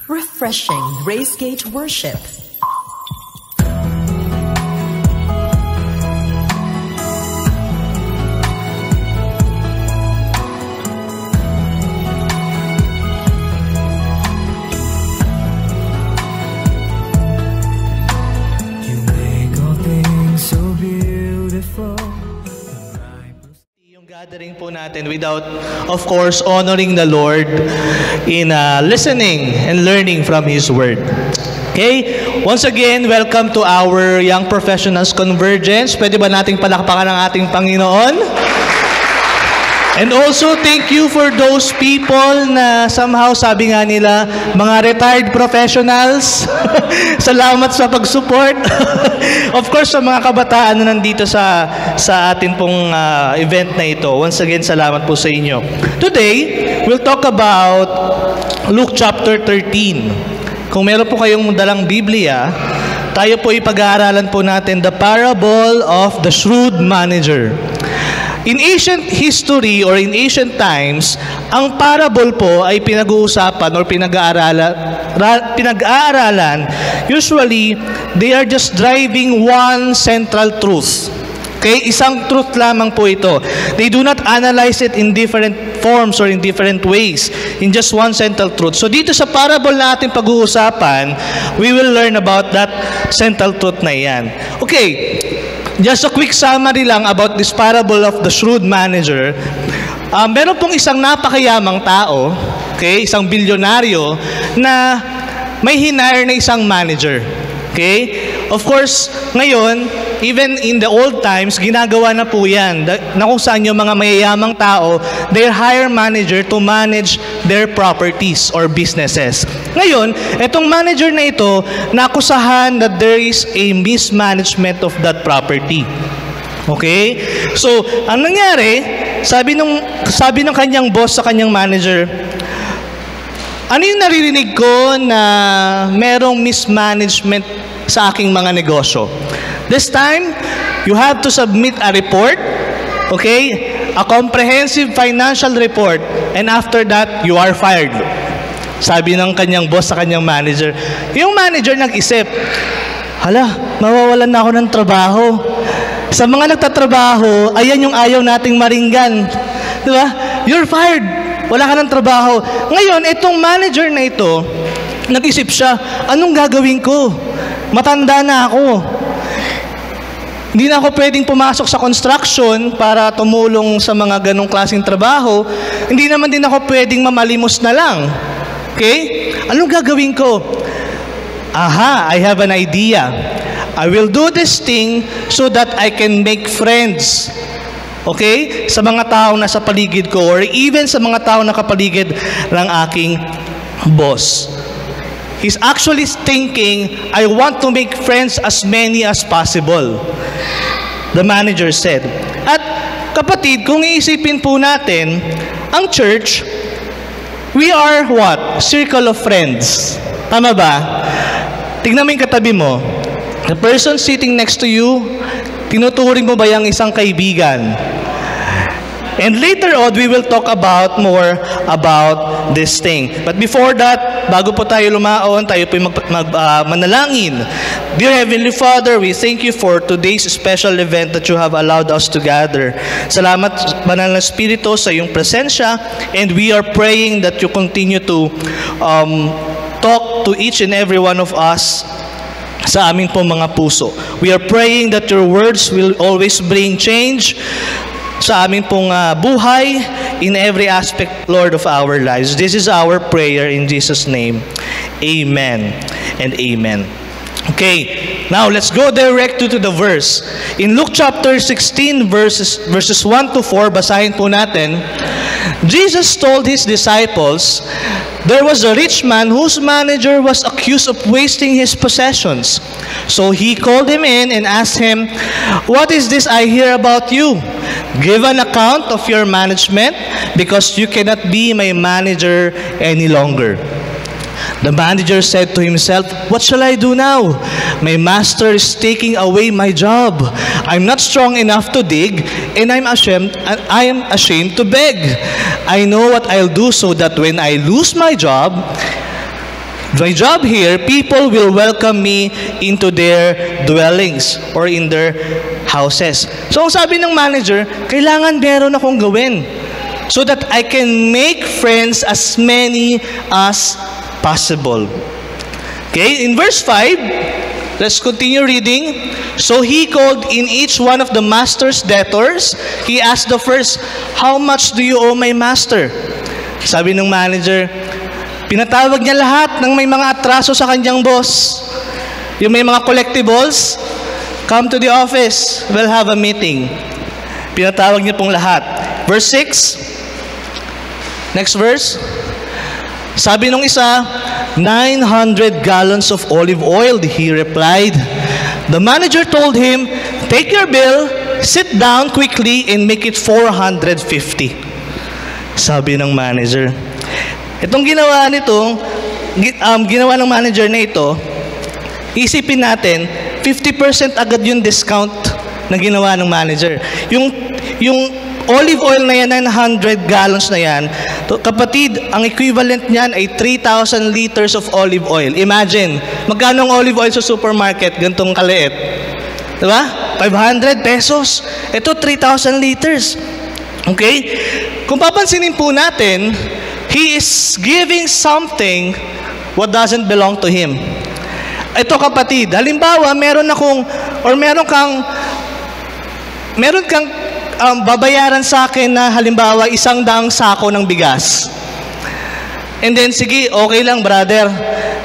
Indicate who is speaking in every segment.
Speaker 1: Refreshing Gracegate Worship.
Speaker 2: Gathering po natin without, of course, honoring the Lord in listening and learning from His Word. Okay? Once again, welcome to our Young Professionals Convergence. Pwede ba nating palakpakan ang ating Panginoon? And also, thank you for those people na somehow, sabi nga nila, mga retired professionals. Salamat sa pag-support. Of course, sa mga kabataan na nandito sa atin pong event na ito. Once again, salamat po sa inyo. Today, we'll talk about Luke chapter 13. Kung meron po kayong dalang Biblia, tayo po ipag-aaralan po natin the parable of the shrewd manager. In ancient history or in ancient times, ang parable po ay pinag-uusapan or pinag-aaralan. Usually, they are just driving one central truth. Okay? Isang truth lamang po ito. They do not analyze it in different forms or in different ways. In just one central truth. So dito sa parable na ating pag-uusapan, we will learn about that central truth na yan. Okay. Just a quick summary lang about this parable of the shrewd manager. Meron pong isang napakayamang tao, okay, isang bilyonaryo, na may hinire na isang manager. Okay? Of course, ngayon, even in the old times, ginagawa na po yan. Na kung saan yung mga mayayamang tao, they hire manager to manage their properties or businesses. Ngayon, itong manager na ito, nakusahan that there is a mismanagement of that property. Okay? So, ang nangyari, sabi ng kanyang boss sa kanyang manager, ano yung naririnig ko na merong mismanagement sa aking mga negosyo? This time, you have to submit a report, okay? A comprehensive financial report, and after that, you are fired. Sabi ng kanyang boss sa kanyang manager. Yung manager nag-isip, hala, mawawalan na ako ng trabaho. Sa mga nagtatrabaho, ayan yung ayaw nating maringgan. Diba? You're fired. Wala ka ng trabaho. Ngayon, itong manager na ito, nag-isip siya, anong gagawin ko? Matanda na ako. Hindi na ako pwedeng pumasok sa construction para tumulong sa mga ganong klaseng trabaho. Hindi naman din ako pwedeng mamalimos na lang. Okay? Anong gagawin ko? Aha, I have an idea. I will do this thing so that I can make friends. Okay? Sa mga tao na sa paligid ko or even sa mga tao na kapaligid ng aking boss. He's actually thinking, I want to make friends as many as possible. The manager said. At kapatid, kung iisipin po natin, ang church, we are what? Circle of friends. Tama ba? Tingnan mo yung katabi mo. The person sitting next to you, tinuturing mo ba yung isang kaibigan? And later on, we will talk about more about this thing. But before that, bago po tayo lumaon, tayo po manalangin. Dear Heavenly Father, we thank you for today's special event that you have allowed us to gather. Salamat, Banal na Espiritu, sa iyong presensya, and we are praying that you continue to talk to each and every one of us sa amin po mga puso. We are praying that your words will always bring change sa amin pong buhay in every aspect, Lord, of our lives. This is our prayer in Jesus' name. Amen and amen. Okay, now let's go direct to the verse. In Luke chapter 16, verses 1 to 4, basahin po natin. Jesus told his disciples, there was a rich man whose manager was accused of wasting his possessions. So he called him in and asked him, what is this I hear about you? Give an account of your management, because you cannot be my manager any longer. The manager said to himself, what shall I do now? My master is taking away my job. I'm not strong enough to dig, and I am ashamed to beg. I know what I'll do so that when I lose my job, My job here, people will welcome me into their dwellings or in their houses. So ang sabi ng manager, kailangan meron akong gawin so that I can make friends as many as possible. Okay, in verse 5, let's continue reading. So he called in each one of the master's debtors. He asked the first, "How much do you owe my master?" Sabi ng manager, pinatawag niya lahat ng may mga atraso sa kanyang boss. Yung may mga collectibles, come to the office, we'll have a meeting. Pinatawag niya pong lahat. Verse 6, next verse. Sabi nung isa, 900 gallons of olive oil, he replied. The manager told him, take your bill, sit down quickly, and make it 450. Sabi ng manager. Itong ginawa ginawa ng manager na ito, isipin natin, 50% agad yung discount na ginawa ng manager. Yung olive oil na yan, 900 gallons na yan, kapatid, ang equivalent niyan ay 3,000 liters of olive oil. Imagine, magkano ang olive oil sa supermarket, gantong kaliit? Diba? 500 pesos. Ito, 3,000 liters. Okay? Kung papansinin po natin, he is giving something what doesn't belong to him. Ito kapatid, halimbawa meron kang babayaran sa akin na halimbawa 100 sako ng bigas. And then sige, okay lang brother,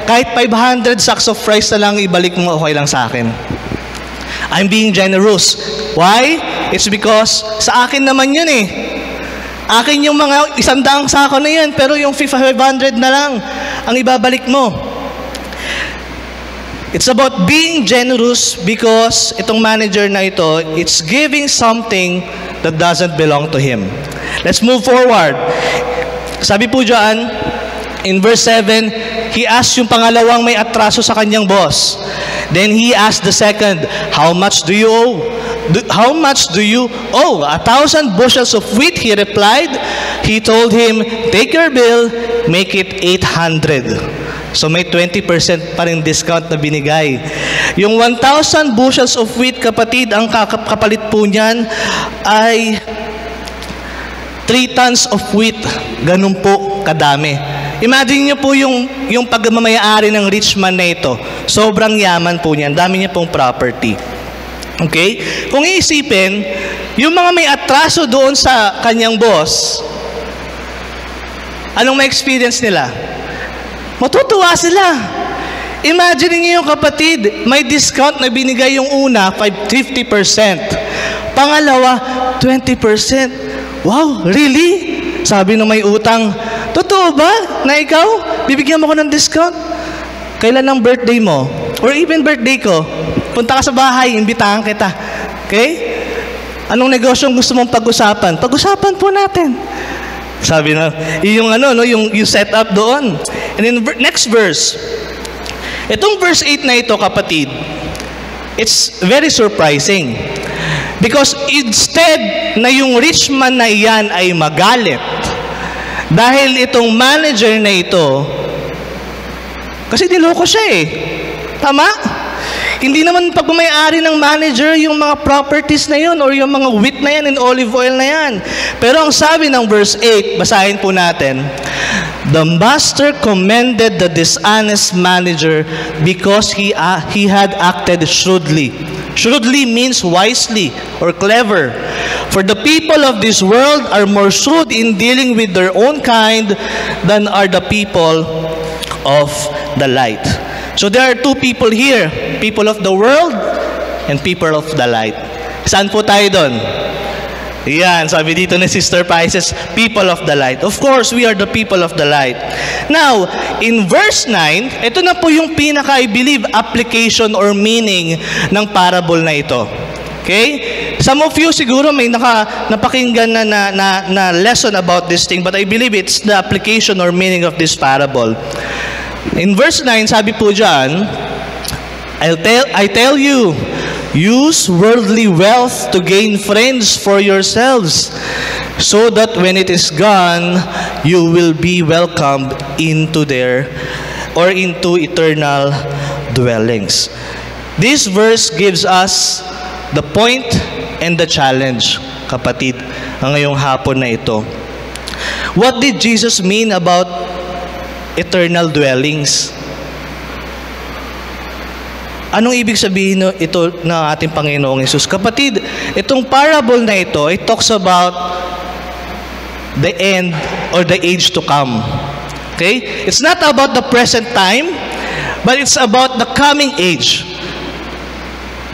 Speaker 2: kahit 500 sacks of rice na lang ibalik mo, okay lang sa akin. I'm being generous. Why? It's because sa akin naman yun eh. Akin yung mga 100 sako na yan, pero yung 500 na lang ang ibabalik mo. It's about being generous because itong manager na ito, it's giving something that doesn't belong to him. Let's move forward. Sabi po dyan, in verse 7, he asked yung pangalawang may atraso sa kanyang boss. Then he asked the second, how much do you owe? How much do you owe? 1,000 bushels of wheat, he replied. He told him, take your bill, make it 800. So may 20% pa rin discount na binigay. Yung 1,000 bushels of wheat, kapatid, ang kapalit po niyan ay 3 tons of wheat. Ganun po kadami. Imagine niyo po yung pagmamayari ng rich man na ito. Sobrang yaman po niyan. Dami niya pong property. Okay? Kung iisipin, yung mga may atraso doon sa kanyang boss, anong may experience nila? Matutuwa sila. Imagine niyo yung kapatid, may discount na binigay yung una, 50%. Pangalawa, 20%. Wow, really? Sabi ng may utang, totoo ba na ikaw, bibigyan mo ko ng discount? Kailan ang birthday mo? Or even birthday ko? Punta ka sa bahay, imbitahan kita. Okay? Anong negosyong gusto mong pag-usapan? Pag-usapan po natin. Sabi na, yung yung set up doon. And then next verse. Itong verse 8 na ito, kapatid, it's very surprising. Because instead na yung rich man na iyan ay magalit, dahil itong manager na ito, kasi niloko siya eh. Tama? Hindi naman pagmamayari ng manager yung mga properties na yun or yung mga wheat na yan and olive oil na yan. Pero ang sabi ng verse 8, basahin po natin, the master commended the dishonest manager because he had acted shrewdly. Shrewdly means wisely or clever. For the people of this world are more shrewd in dealing with their own kind than are the people of the light. So there are two people here, people of the world and people of the light. Saan po tayo doon? Yan, sabi dito ni Sister Pisces, people of the light. Of course, we are the people of the light. Now, in verse 9, ito na po yung pinaka, I believe, application or meaning ng parable na ito. Okay? Some of you siguro may napakinggan na lesson about this thing, but I believe it's the application or meaning of this parable. In verse 9, sabi po dyan, I tell you, use worldly wealth to gain friends for yourselves, so that when it is gone, you will be welcomed into their or into eternal dwellings. This verse gives us the point and the challenge, kapatid, ngayong hapon na ito. What did Jesus mean about eternal dwellings? Anong ibig sabihin ito ng ating Panginoong Hesus? Kapatid, itong parable na ito, it talks about the end or the age to come. Okay? It's not about the present time, but it's about the coming age.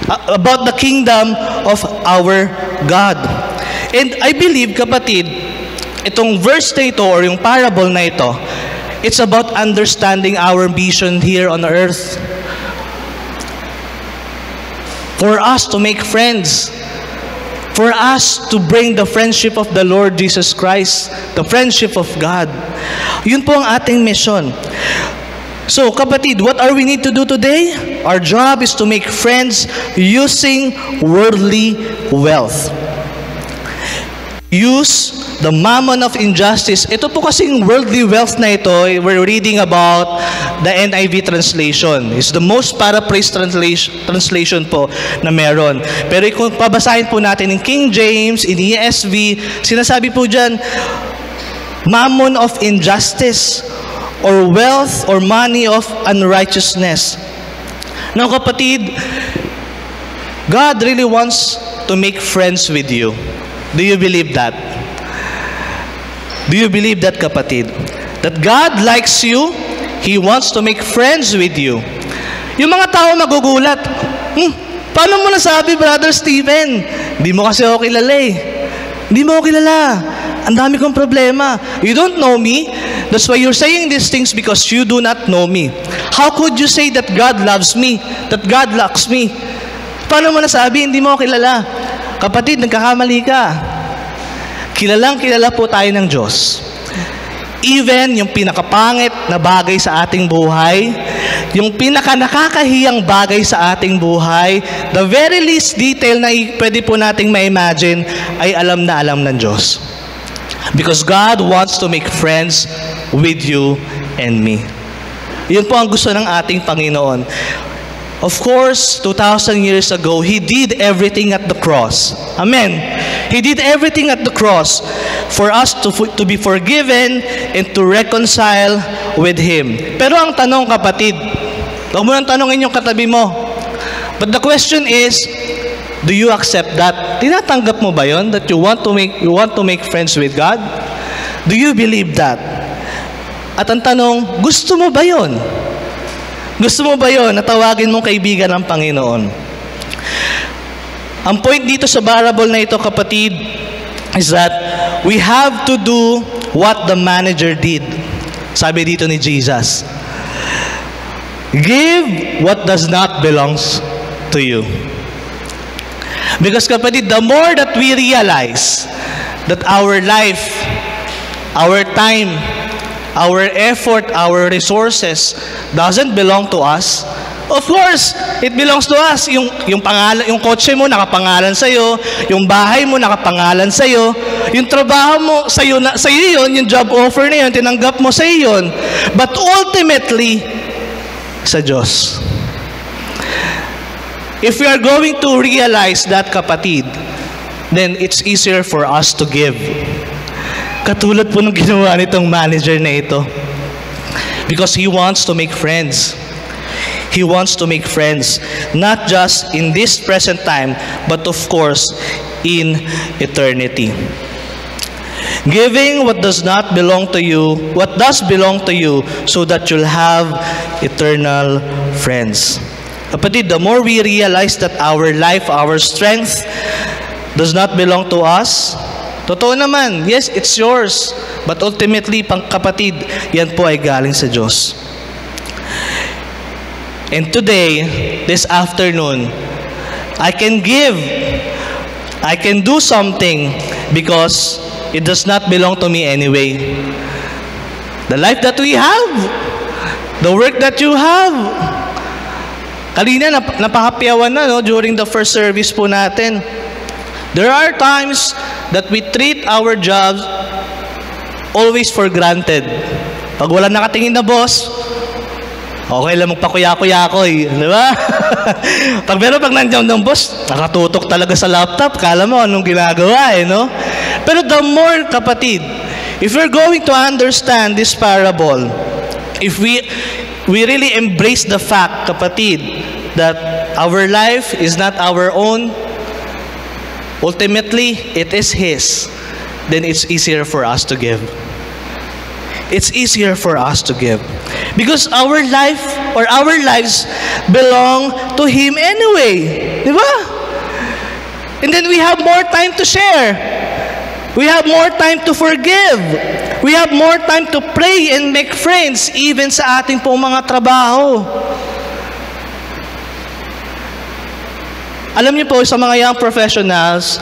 Speaker 2: About the kingdom of our God. And I believe, kapatid, itong verse na ito or yung parable na ito, it's about understanding our mission here on earth. For us to make friends. For us to bring the friendship of the Lord Jesus Christ. The friendship of God. Yun po ang ating mission. So, kapatid, what are we need to do today? Our job is to make friends using worldly wealth. Use the mammon of injustice. Ito po kasing worldly wealth na ito, we're reading about the NIV translation. It's the most paraphrased translation po na meron. Pero kung pabasahin po natin in King James, in ESV, sinasabi po dyan, mammon of injustice, or wealth or money of unrighteousness. Now, kapatid, God really wants to make friends with you. Do you believe that? Do you believe that, kapatid? That God likes you, He wants to make friends with you. Yung mga tao magugulat, paano mo nasabi, Brother Stephen? Hindi mo kasi ako kilala eh. Hindi mo ako kilala. Ang dami kong problema. You don't know me. That's why you're saying these things because you do not know me. How could you say that God loves me? That God likes me? Paano mo nasabi? Hindi mo ako kilala. Kapatid, nagkakamali ka. Kilalang kilala po tayo ng Diyos. Even yung pinakapangit na bagay sa ating buhay, yung pinakanakakahiyang bagay sa ating buhay, the very least detail na pwede po nating ma-imagine ay alam na alam ng Diyos. Because God wants to make friends with you and me. Yun po ang gusto ng ating Panginoon. Of course, 2,000 years ago, He did everything at the cross. Amen. He did everything at the cross for us to be forgiven and to reconcile with Him. Pero ang tanong, kapatid, huwag mo nang tanongin yung katabi mo. But the question is, do you accept that? Tinatanggap mo ba yon that you want to make friends with God? Do you believe that? At ang tanong, gusto mo ba yon? Gusto mo ba yon na tawagin mong kaibigan ng Panginoon? Ang point dito sa parable na ito, kapatid, is that we have to do what the manager did. Sabi dito ni Jesus, give what does not belongs to you. Because, kapatid, the more that we realize that our life, our time, our effort, our resources doesn't belong to us, of course, it belongs to us. Yung pangalan, yung kotse mo nakapangalan sa iyo, yung bahay mo nakapangalan sa iyo, yung trabaho mo sa iyo yun, yung job offer na yun, tinanggap mo sa iyo yun. But ultimately, sa Diyos. If we are going to realize that, kapatid, then it's easier for us to give. Katulad po ng ginawa nitong manager na ito. Because he wants to make friends. He wants to make friends. Not just in this present time, but of course, in eternity. Giving what does not belong to you, what does belong to you, so that you'll have eternal friends. Kapatid, the more we realize that our life, our strength, does not belong to us, totoo naman, yes, it's yours. But ultimately, kapatid, yan po ay galing sa Diyos. And today, this afternoon, I can give, I can do something because it does not belong to me anyway. The life that we have, the work that you have. Kanina, napakapyawan na, no, during the first service po natin. There are times that we treat our jobs always for granted. Pag wala nakatingin na boss, Okay lang magpakuya-kuya-koy, di ba? Pag nandiyan ng boss, nakatutok talaga sa laptop, kala mo anong ginagawa no? Pero the more, kapatid, if we're going to understand this parable, if we really embrace the fact, kapatid, that our life is not our own, ultimately, it is His, then it's easier for us to give. It's easier for us to give. Because our life or our lives belong to Him anyway. Di ba? And then we have more time to share. We have more time to forgive. We have more time to pray and make friends even sa ating pong mga trabaho. Alam niyo po, sa mga young professionals,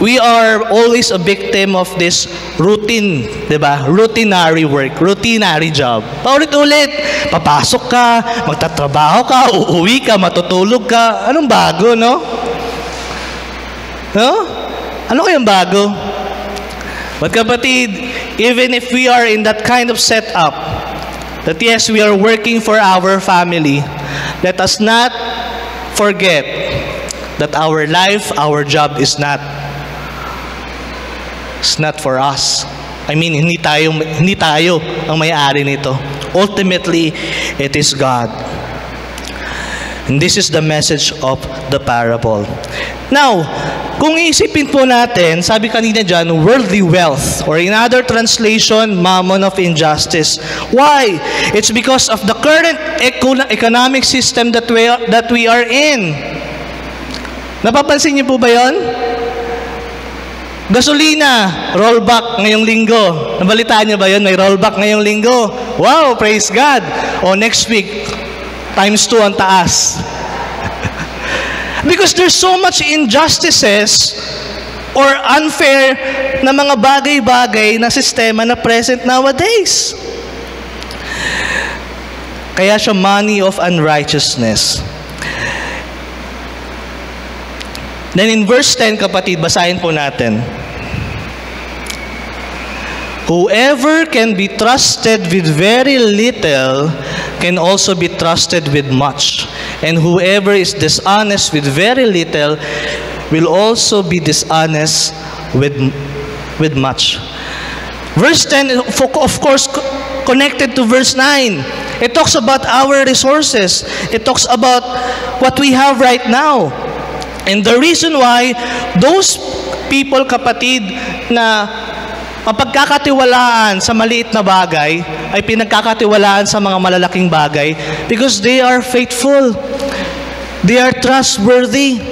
Speaker 2: we are always a victim of this routine, di ba? Routinary work, routinary job. Paulit-ulit, papasok ka, magtatrabaho ka, uuwi ka, matutulog ka. Anong bago, no? No? Ano kayang bago? But kapatid, even if we are in that kind of setup, that yes, we are working for our family, let us not forget that our life, our job is not for us. I mean, hindi tayo ang may-ari nito. Ultimately, it is God. And this is the message of the parable. Now, kung iisipin po natin, sabi kanina dyan, worldly wealth, or in other translation, mammon of injustice. Why? It's because of the current economic system that we are in. Napapansin niyo po ba yun? Gasolina, rollback ngayong linggo. Nabalitaan niyo ba yun? May rollback ngayong linggo. Wow, praise God. O next week, times 2 ang taas. Because there's so much injustices or unfair na mga bagay-bagay na sistema na present nowadays. Kaya siya money of unrighteousness. Then in verse 10, kapatid, basahin po natin. Whoever can be trusted with very little can also be trusted with much. And whoever is dishonest with very little will also be dishonest with much. Verse 10, of course, connected to verse 9. It talks about our resources. It talks about what we have right now. And the reason why those people, kapatid, na mapagkakatiwalaan sa maliit na bagay ay pinagkakatiwalaan sa mga malalaking bagay because they are faithful. They are trustworthy.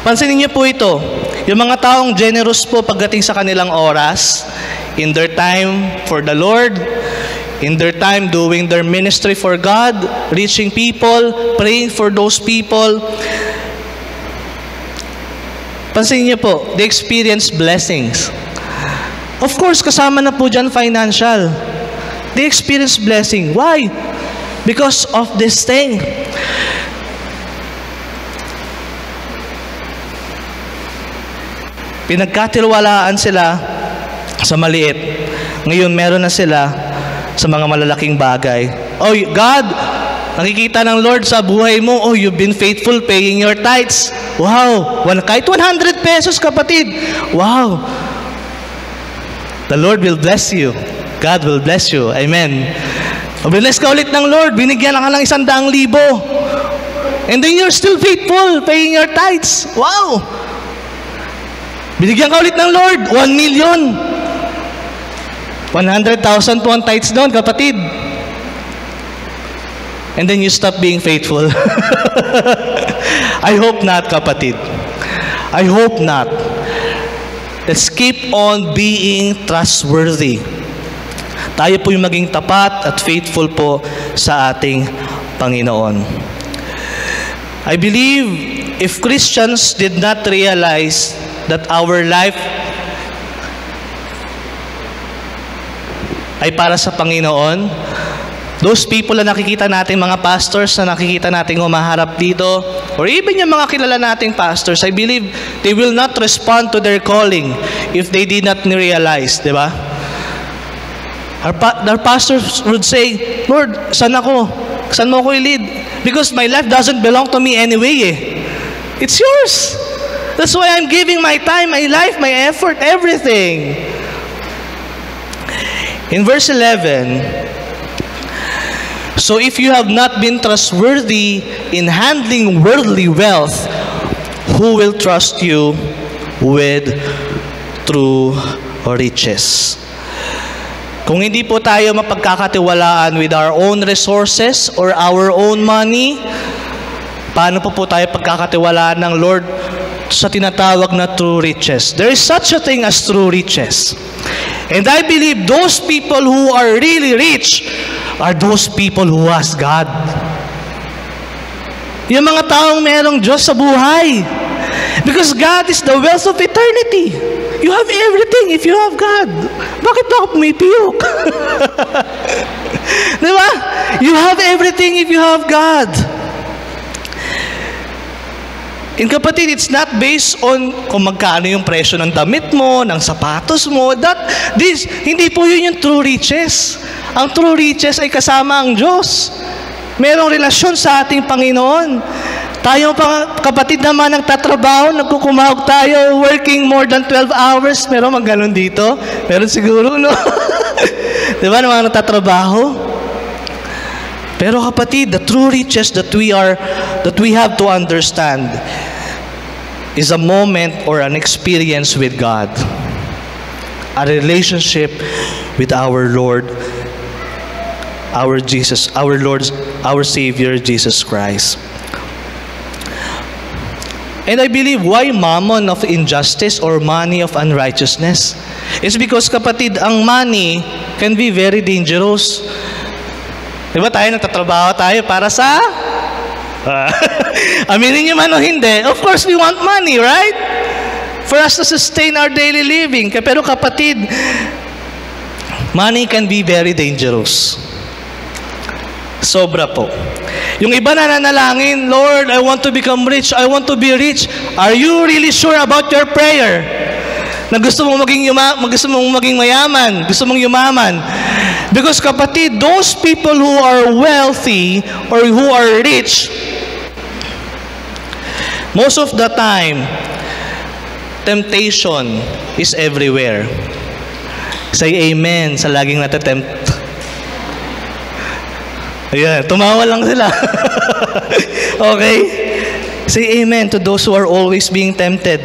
Speaker 2: Pansinin niyo po ito. Yung mga taong generous po pagdating sa kanilang oras, in their time for the Lord, in their time doing their ministry for God, reaching people, praying for those people. Pansinin niyo po, they experience blessings. Of course, kasama na po dyan financial. They experience blessing. Why? Because of this thing. Pinagkatiwalaan sila sa maliit. Ngayon, meron na sila sa mga malalaking bagay. Oh, God, nakikita ng Lord sa buhay mo, oh, you've been faithful paying your tithes. Wow! Kahit 100 pesos, kapatid. Wow! The Lord will bless you. God will bless you. Amen. Bless ka ulit ng Lord. Binigyan ka ng 100,000. And then you're still faithful paying your tithes. Wow! Binigyan ka ulit ng Lord. 1 million. 100,000 po ang tithes doon, kapatid. And then you stop being faithful. I hope not, kapatid. I hope not. Let's keep on being trustworthy. Tayo po yung maging tapat at faithful po sa ating Panginoon. I believe if Christians did not realize that our life ay para sa Panginoon, those people na nakikita nating mga pastors na nakikita nating humaharap dito, or even yung mga kilala nating pastors, I believe they will not respond to their calling if they did not realize, di ba? Our pastors would say, Lord, saan ako? Saan mo ako i-lead? Because my life doesn't belong to me anyway eh. It's yours. That's why I'm giving my time, my life, my effort, everything. In verse 11, so if you have not been trustworthy in handling worldly wealth, who will trust you with true riches? Kung hindi po tayo mapagkakatiwalaan with our own resources or our own money, paano po tayo pagkakatiwalaan ng Lord sa tinatawag na true riches? There is such a thing as true riches. And I believe those people who are really rich are those people who has God. Yung mga taong merong Diyos sa buhay. Because God is the wealth of eternity. You have everything if you have God. Bakit ba ako pumipiyok? Diba? You have everything if you have God. And kapatid, it's not based on kung magkano yung presyo ng damit mo, ng sapatos mo. Hindi po yun yung true riches. Ang true riches ay kasama ang Diyos. Merong relasyon sa ating Panginoon. Tayo kapatid naman nagtatrabaho, nagkukumahog tayo, working more than 12 hours. Meron mga ganun dito? Meron siguro, no? Diba, naman nagtatrabaho? Pero kapatid, the true riches that we have to understand is a moment or an experience with God. A relationship with our Lord, our Jesus, our Lord, our Savior, Jesus Christ. And I believe why mammon of injustice or money of unrighteousness? It's because kapatid, ang money can be very dangerous. Diba tayo nagtatrabaho tayo para sa? Aminin nyo man o hindi, of course we want money, right? For us to sustain our daily living. Pero kapatid, money can be very dangerous. Sobra po. Yung iba na nanalangin, Lord, I want to become rich, I want to be rich. Are you really sure about your prayer? Na gusto mong maging mayaman, gusto mong yumaman. Because kapatid, those people who are wealthy or who are rich, most of the time, temptation is everywhere. Say amen sa laging natatempt. Ayan, tumawa lang sila. Okay? Say amen to those who are always being tempted.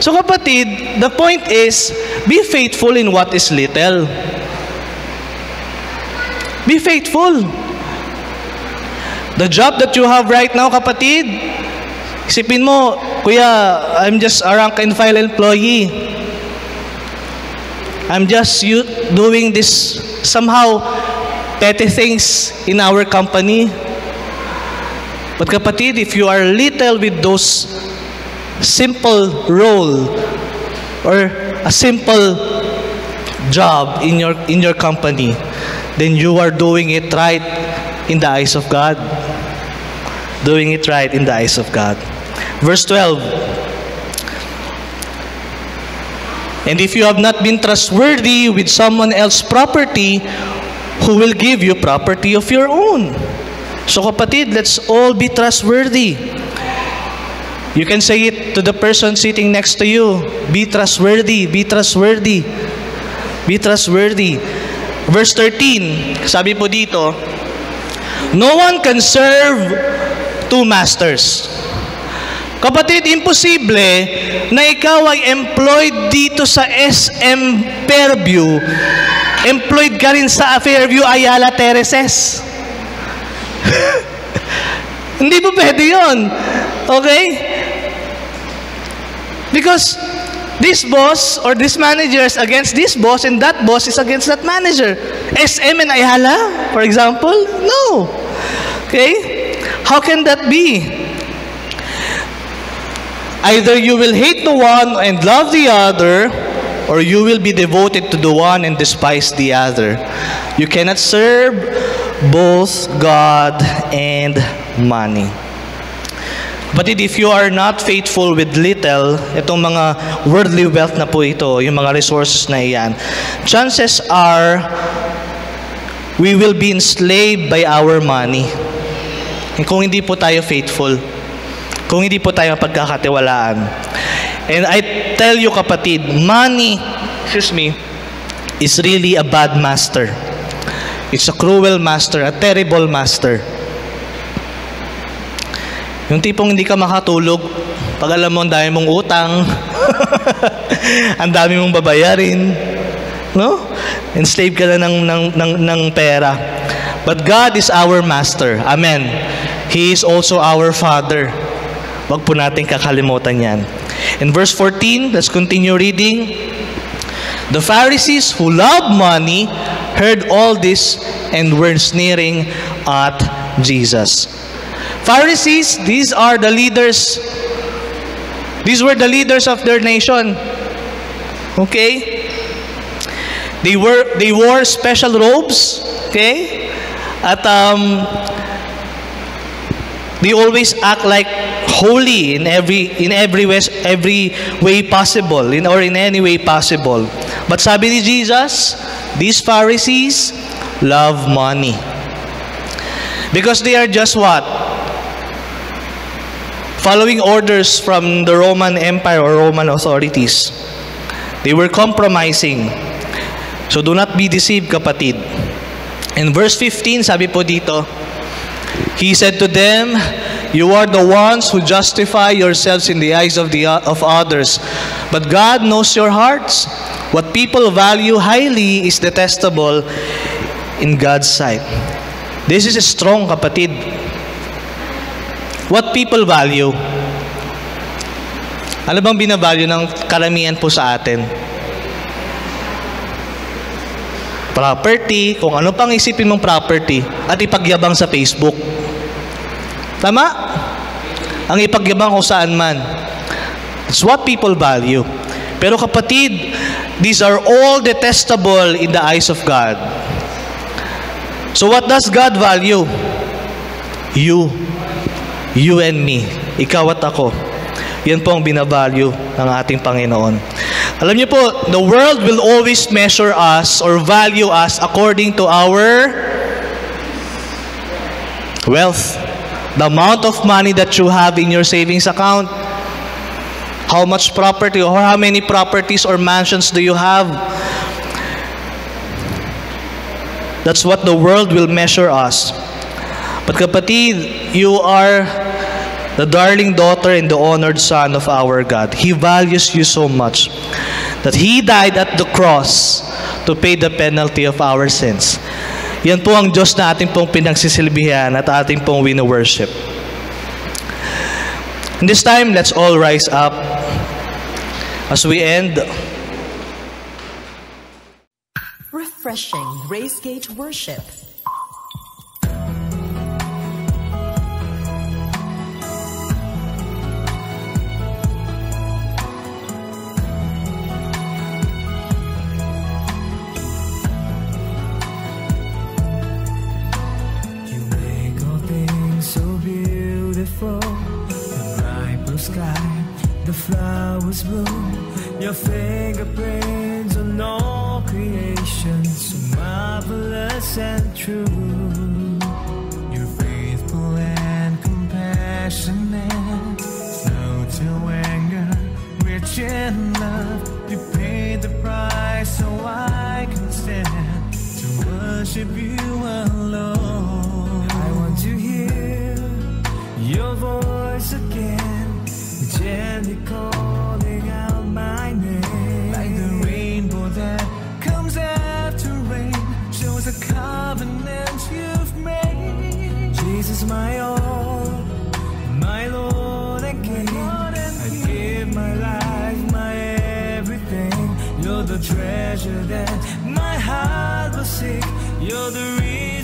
Speaker 2: So kapatid, the point is, be faithful in what is little. Be faithful. The job that you have right now, kapatid, isipin mo, kuya, I'm just a rank and file employee. I'm just doing this somehow petty things in our company. But kapatid, if you are little with those simple role or a simple job in your company, then you are doing it right in the eyes of God. Doing it right in the eyes of God. Verse 12. And if you have not been trustworthy with someone else's property, who will give you property of your own? So kapatid, let's all be trustworthy. You can say it to the person sitting next to you. Be trustworthy, be trustworthy, be trustworthy. Verse 13, sabi po dito, no one can serve two masters. Kapatid, imposible na ikaw ay employed dito sa SM Fairview, employed ka rin sa Fairview Ayala Terraces. Hindi po pwede yun. Okay? Because this boss or this manager is against this boss and that boss is against that manager. SM and Ayala, for example? No. Okay? How can that be? Either you will hate the one and love the other, or you will be devoted to the one and despise the other. You cannot serve both God and money. But if you are not faithful with little, itong mga worldly wealth na po ito, yung mga resources na iyan, chances are we will be enslaved by our money. And kung hindi po tayo faithful, kung hindi po tayo pagkakatiwalaan. And I tell you kapatid, money, is really a bad master. It's a cruel master, a terrible master. Yung tipong hindi ka makatulog, pag alam mo ang dami mong utang, ang dami mong babayarin, no? Enslave ka na ng pera. But God is our master. Amen. He is also our Father. Wag po natin kakalimutan yan. In verse 14, let's continue reading. The Pharisees who loved money heard all this and were sneering at Jesus. Pharisees, these are the leaders. These were the leaders of their nation. Okay? They wore special robes. Okay? At they always act like holy in every way possible, in any way possible. But sabi ni Jesus, these Pharisees love money. Because they are just what? Following orders from the Roman Empire or Roman authorities. They were compromising. So do not be deceived, kapatid. In verse 15, sabi po dito, He said to them, "You are the ones who justify yourselves in the eyes of others, but God knows your hearts. What people value highly is detestable in God's sight." This is strong, kapatid. What people value? Ano bang binavalue ng karamihan po sa atin? Property, kung ano pang isipin mong property, at ipagyabang sa Facebook. Tama? Ang ipagyabang kung saan man. It's what people value. Pero kapatid, these are all detestable in the eyes of God. So what does God value? You. You and me. Ikaw at ako. Yan po ang binavalue ng ating Panginoon. Alam niyo po, the world will always measure us or value us according to our wealth. The amount of money that you have in your savings account. How much property or how many properties or mansions do you have? That's what the world will measure us. But kapatid, you are the darling daughter and the honored son of our God. He values you so much that He died at the cross to pay the penalty of our sins. Yan po ang Diyos na ating pong pinagsisilbihan at ating pong wino-worship. And this time, let's all rise up as we end.
Speaker 1: Refreshing Gracegate worship.
Speaker 3: The bright blue sky, the flowers bloom, your fingerprints on all creation, so marvelous and true. You're faithful and compassionate, slow to anger, rich in love. You paid the price so I can stand to worship you alone. I want to hear your voice again, gently calling out my name. Like the rainbow that comes after rain, shows a covenant you've made. Jesus, my all, my Lord and King, I give my life, my everything. You're the treasure that my heart will seek. You're the reason